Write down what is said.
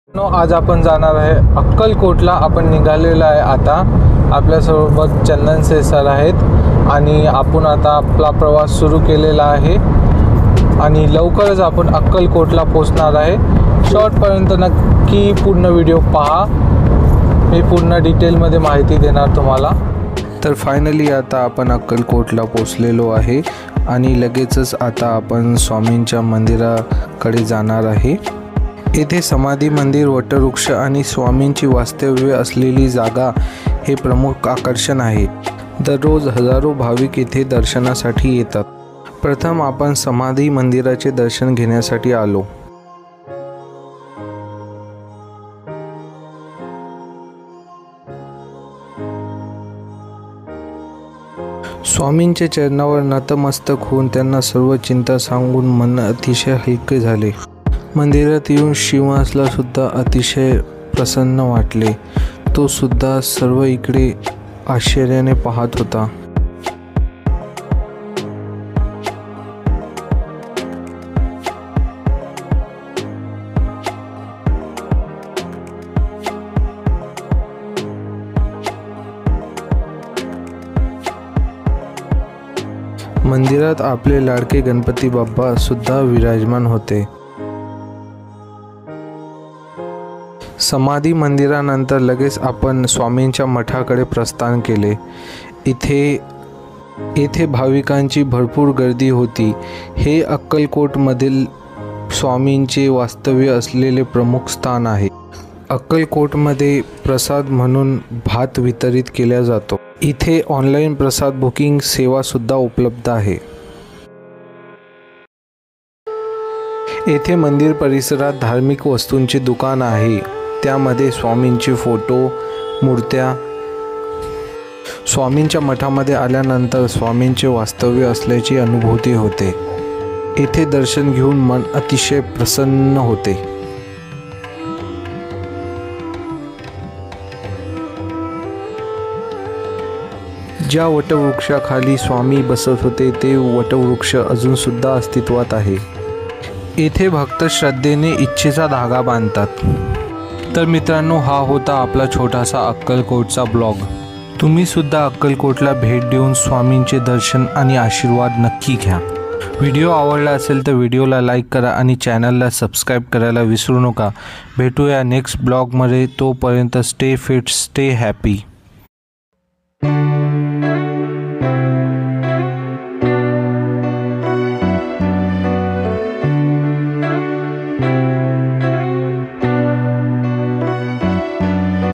आज आपण जाणार आहे अक्कलकोटला। आपण निघालेलो आहे आता। आपल्यासोबत चंदन सर आहेत आणि आपण आता आपला प्रवास सुरू केलेला आहे आणि लवकरच आपण अक्कलकोटला पोहोचणार आहे। शॉर्टपर्यंत नक्की पूर्ण व्हिडिओ पहा, मी पूर्ण डिटेलमध्ये माहिती देणार तुम्हाला। तर फायनली आता आपण अक्कलकोटला पोहोचलेलो आहे आणि लगेचच आता आपण स्वामींच्या मंदिराकडे जाणार आहे। येथे समाधी मंदिर, वटवृक्ष आणि स्वामींची वास्तव्य असलेली जागा हे प्रमुख आकर्षण आहे। दररोज हजारो भाविक येथे दर्शनासाठी येतात। प्रथम आपण समाधी मंदिराचे दर्शन घेण्यासाठी आलो। स्वामींच्या चरणावर नतमस्तक होऊन त्यांना सर्व चिंता सांगून मन अतिशय हलके झाले। मंदिरात येऊन श्रीनिवासला सुद्धा अतिशय प्रसन्न वाटले। तो सुद्धा सर्व इकडे आश्चर्याने पाहत होता। मंदिरात आपले लाडके गणपती बाप्पा सुद्धा विराजमान होते। समाधी मंदिरानंतर लगेच आपण स्वामींच्या मठाकडे प्रस्थान केले। इथे भाविकांची भरपूर गर्दी होती। हे अक्कलकोटमधील स्वामींचे वास्तव्य असलेले प्रमुख स्थान आहे। अक्कलकोटमध्ये प्रसाद म्हणून भात वितरित केला जातो। इथे ऑनलाईन प्रसाद बुकिंग सेवा सुद्धा उपलब्ध आहे। येथे मंदिर परिसरात धार्मिक वस्तूंचे दुकान आहे। त्यामध्ये स्वामींचे फोटो, मूर्त्या। स्वामींच्या मठामध्ये आल्यानंतर स्वामींचे वास्तव्य असल्याची अनुभूती होते। येथे दर्शन घेऊन मन अतिशय प्रसन्न होते। ज्या वटवृक्षाखाली स्वामी बसत होते ते वटवृक्ष अजून सुद्धा अस्तित्वात आहे। येथे भक्त श्रद्धेने इच्छेचा धागा बांधतात। तर मित्रांनो, हा होता आपला छोटासा अक्कलकोटचा ब्लॉग। तुम्ही सुद्धा अक्कलकोटला भेट देऊन स्वामींचे दर्शन आणि आशीर्वाद नक्की घ्या। व्हिडिओ आवडला असेल तर व्हिडिओला लाईक करा आणि चॅनलला सबस्क्राईब करायला विसरू नका। भेटूया नेक्स्ट ब्लॉगमध्ये। तोपर्यंत स्टे फिट, स्टे हॅपी।